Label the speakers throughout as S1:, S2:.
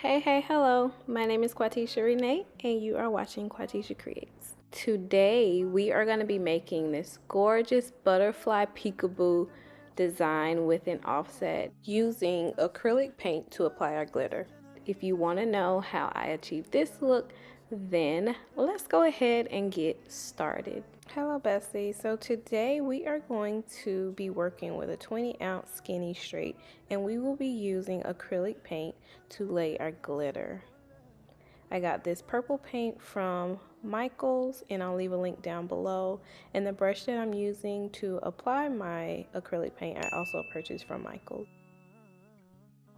S1: Hello. My name is Quatechiacreates, and you are watching Quatechiacreates. Today, we are going to be making this gorgeous butterfly peekaboo design with an offset using acrylic paint to apply our glitter. If you want to know how I achieved this look, then let's go ahead and get started. Hello besties, so today we are going to be working with a 20-ounce skinny straight, and we will be using acrylic paint to lay our glitter. I got this purple paint from Michael's, and I'll leave a link down below, and the brush that I'm using to apply my acrylic paint I also purchased from Michael's.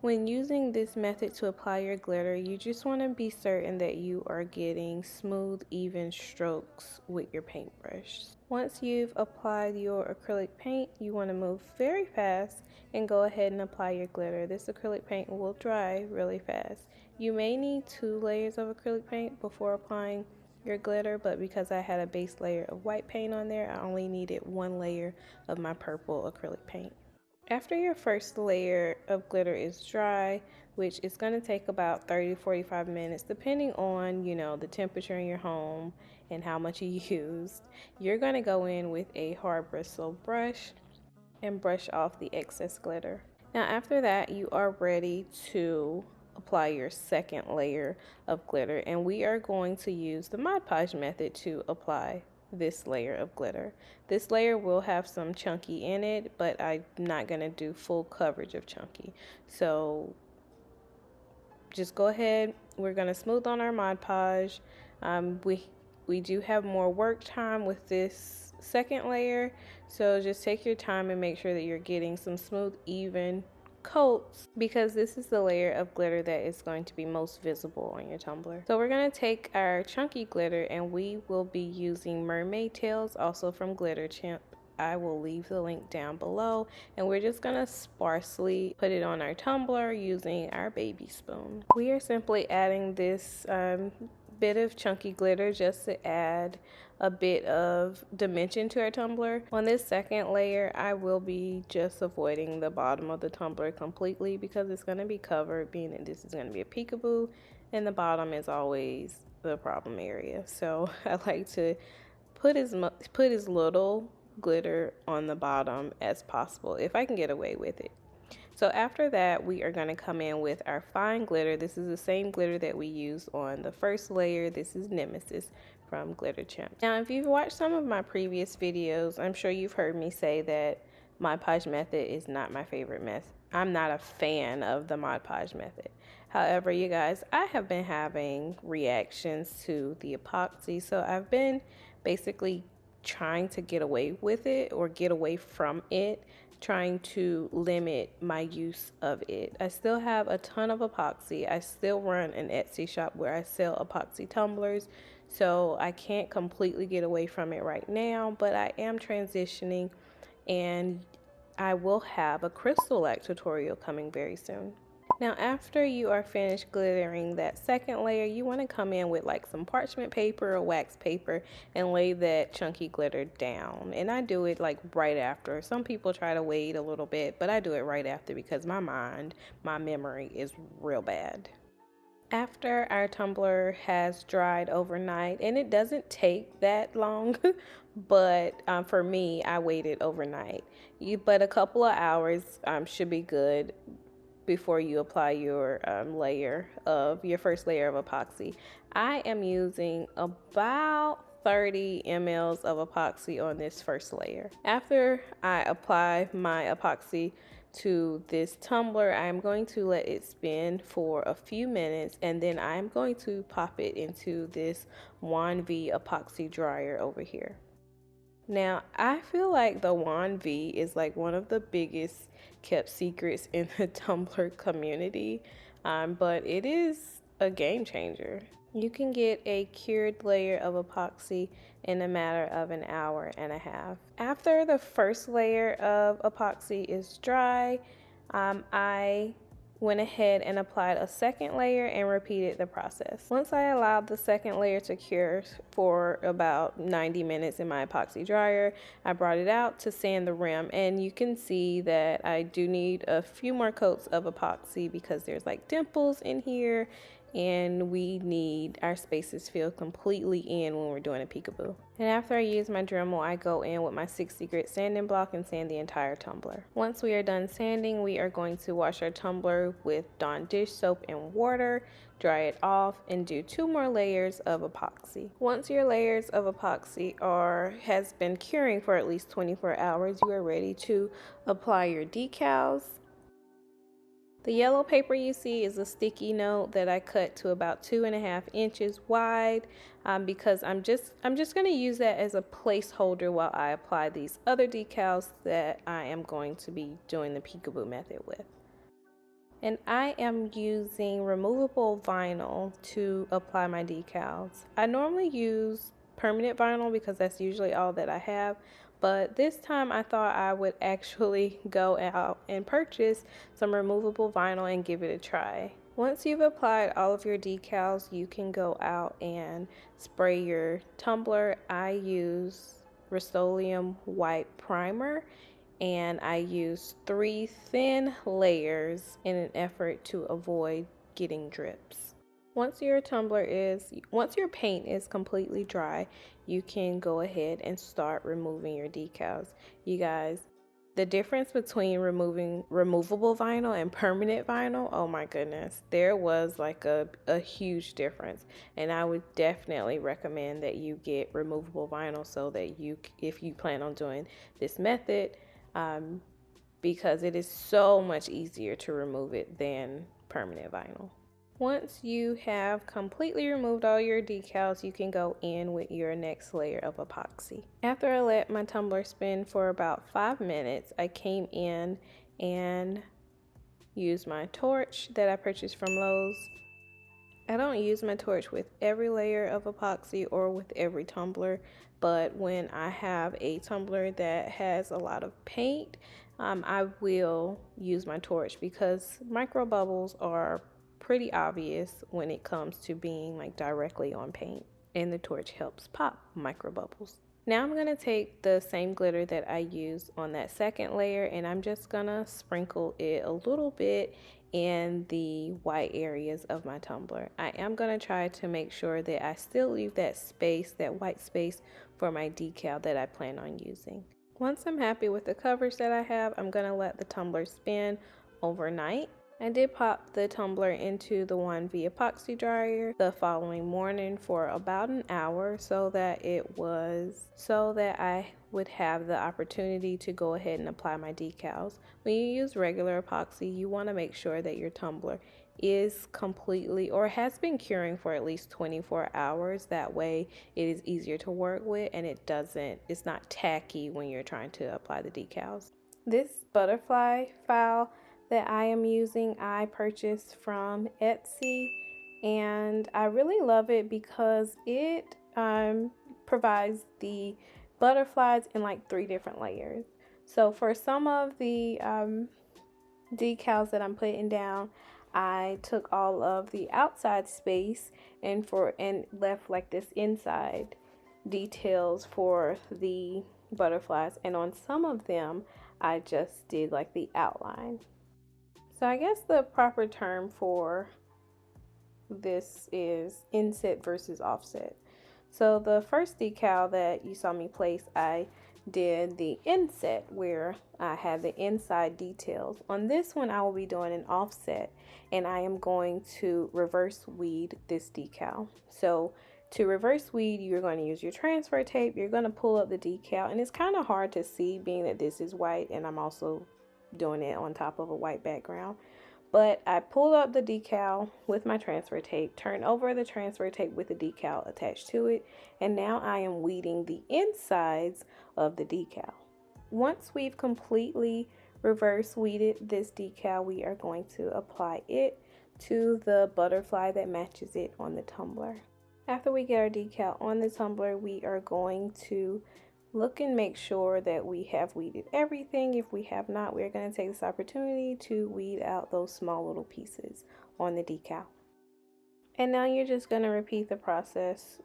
S1: When using this method to apply your glitter, you just want to be certain that you are getting smooth, even strokes with your paintbrush. Once you've applied your acrylic paint, you want to move very fast and go ahead and apply your glitter. This acrylic paint will dry really fast. You may need 2 layers of acrylic paint before applying your glitter, but because I had a base layer of white paint on there, I only needed 1 layer of my purple acrylic paint. After your first layer of glitter is dry, which is going to take about 30 to 45 minutes depending on, the temperature in your home and how much you used, you're going to go in with a hard bristle brush and brush off the excess glitter. Now after that, you are ready to apply your second layer of glitter, and we are going to use the Mod Podge method to apply this layer of glitter. This layer will have some chunky in it, but I'm not going to do full coverage of chunky. So just go ahead. We're going to smooth on our Mod Podge. We do have more work time with this second layer, so just take your time and make sure that you're getting some smooth, even coats, because this is the layer of glitter that is going to be most visible on your tumbler. So we're going to take our chunky glitter, and we will be using Mermaid tails, also from Glitter Champ. I will leave the link down below, and we're just going to sparsely put it on our tumbler using our baby spoon. We are simply adding this bit of chunky glitter just to add a bit of dimension to our tumbler. On this second layer, I will be just avoiding the bottom of the tumbler completely because it's going to be covered, being that this is going to be a peekaboo, and the bottom is always the problem area. So I like to put as little glitter on the bottom as possible if I can get away with it. So after that, we are going to come in with our fine glitter. This is the same glitter that we used on the first layer. This is Nemesis from Glitter Champ. Now, if you've watched some of my previous videos, I'm sure you've heard me say that Mod Podge method is not my favorite method. I'm not a fan of the Mod Podge method. However, you guys, I have been having reactions to the epoxy, so I've been basically trying to get away with it or get away from it, trying to limit my use of it. I still have a ton of epoxy. I still run an Etsy shop where I sell epoxy tumblers, so I can't completely get away from it right now, but I am transitioning, and I will have a crystal-lac tutorial coming very soon. Now after you are finished glittering that second layer, you want to come in with like some parchment paper or wax paper and lay that chunky glitter down. And I do it like right after. Some people try to wait a little bit, but I do it right after because my memory is real bad. After our tumbler has dried overnight, and it doesn't take that long, but for me, I waited overnight. But a couple of hours should be good before you apply your first layer of epoxy. I am using about 30 mLs of epoxy on this first layer. After I apply my epoxy to this tumbler, I'm going to let it spin for a few minutes, and then I'm going to pop it into this Nwantiti epoxy dryer over here. Now, I feel like the Nwantiti is like one of the biggest kept secrets in the tumbler community, but it is a game changer. You can get a cured layer of epoxy in a matter of an hour and a half. After the first layer of epoxy is dry, I went ahead and applied a second layer and repeated the process. Once I allowed the second layer to cure for about 90 minutes in my epoxy dryer, I brought it out to sand the rim, and you can see that I do need a few more coats of epoxy because there's like dimples in here, and we need our spaces filled completely in when we're doing a peekaboo. And after I use my Dremel, I go in with my 60 grit sanding block and sand the entire tumbler. Once we are done sanding, we are going to wash our tumbler with Dawn dish soap and water, dry it off, and do 2 more layers of epoxy. Once your layers of epoxy has been curing for at least 24 hours, you are ready to apply your decals. The yellow paper you see is a sticky note that I cut to about 2.5 inches wide because I'm just going to use that as a placeholder while I apply these other decals that I am going to be doing the peekaboo method with. And I am using removable vinyl to apply my decals. I normally use permanent vinyl because that's usually all that I have, but this time I thought I would actually go out and purchase some removable vinyl and give it a try. Once you've applied all of your decals, you can go out and spray your tumbler. I use Rust-Oleum white primer, and I use 3 thin layers in an effort to avoid getting drips. Once your paint is completely dry, you can go ahead and start removing your decals. You guys, the difference between removing removable vinyl and permanent vinyl, oh my goodness, there was like a huge difference. And I would definitely recommend that you get removable vinyl so that if you plan on doing this method, because it is so much easier to remove it than permanent vinyl. Once you have completely removed all your decals, you can go in with your next layer of epoxy. After I let my tumbler spin for about 5 minutes, I came in and used my torch that I purchased from Lowe's. I don't use my torch with every layer of epoxy or with every tumbler, but when I have a tumbler that has a lot of paint, I will use my torch because micro bubbles are pretty obvious when it comes to being like directly on paint, and the torch helps pop micro bubbles. Now I'm going to take the same glitter that I used on that second layer, and I'm just going to sprinkle it a little bit in the white areas of my tumbler. I am going to try to make sure that I still leave that space, that white space, for my decal that I plan on using. Once I'm happy with the coverage that I have, I'm going to let the tumbler spin overnight. I did pop the tumbler into the 1V epoxy dryer the following morning for about an hour so that I would have the opportunity to go ahead and apply my decals. When you use regular epoxy, you want to make sure that your tumbler is completely or has been curing for at least 24 hours. That way it is easier to work with and it's not tacky when you're trying to apply the decals. This butterfly file that I am using, I purchased from Etsy, and I really love it because it provides the butterflies in like 3 different layers. So for some of the decals that I'm putting down, I took all of the outside space and left like this inside details for the butterflies, and on some of them I just did like the outline. So I guess the proper term for this is inset versus offset. So the first decal that you saw me place, I did the inset where I had the inside details. On this one, I will be doing an offset, and I am going to reverse weed this decal. So to reverse weed, you're going to use your transfer tape. You're going to pull up the decal, and it's kind of hard to see being that this is white and I'm also doing it on top of a white background. But I pulled up the decal with my transfer tape, turned over the transfer tape with the decal attached to it, and now I am weeding the insides of the decal. Once we've completely reverse weeded this decal, we are going to apply it to the butterfly that matches it on the tumbler. After we get our decal on the tumbler, we are going to look and make sure that we have weeded everything. If we have not, we're going to take this opportunity to weed out those small little pieces on the decal. And now you're just going to repeat the process,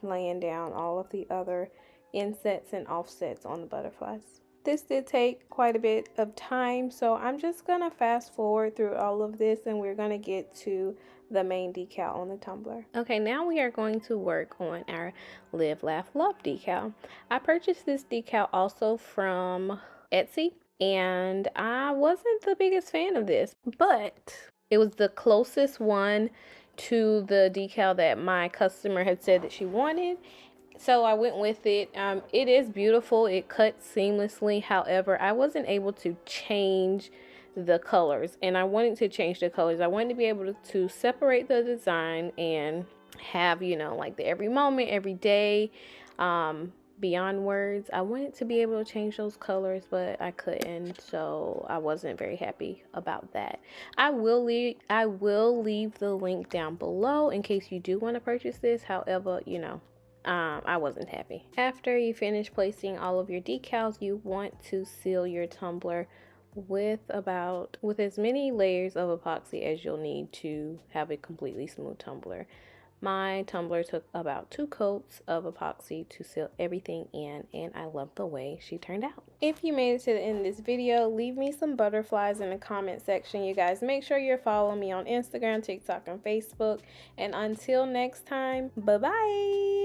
S1: laying down all of the other insets and offsets on the butterflies. This did take quite a bit of time, so I'm just going to fast forward through all of this and we're going to get to the main decal on the tumbler. Okay, now we are going to work on our Live, Laugh, Love decal. I purchased this decal also from Etsy, and I wasn't the biggest fan of this, but it was the closest one to the decal that my customer had said that she wanted. So I went with it. It is beautiful. It cuts seamlessly. However, I wasn't able to change the colors, and I wanted to change the colors. I wanted to be able to separate the design and have, you know, like the every moment, every day, beyond words. I wanted to be able to change those colors, but I couldn't, so I wasn't very happy about that. I will leave the link down below in case you do want to purchase this. However, you know, I wasn't happy. After you finish placing all of your decals, you want to seal your tumbler with as many layers of epoxy as you'll need to have a completely smooth tumbler. My tumbler took about 2 coats of epoxy to seal everything in, and I love the way she turned out. If you made it to the end of this video, leave me some butterflies in the comment section. You guys, make sure you're following me on Instagram, TikTok, and Facebook. And until next time, bye-bye.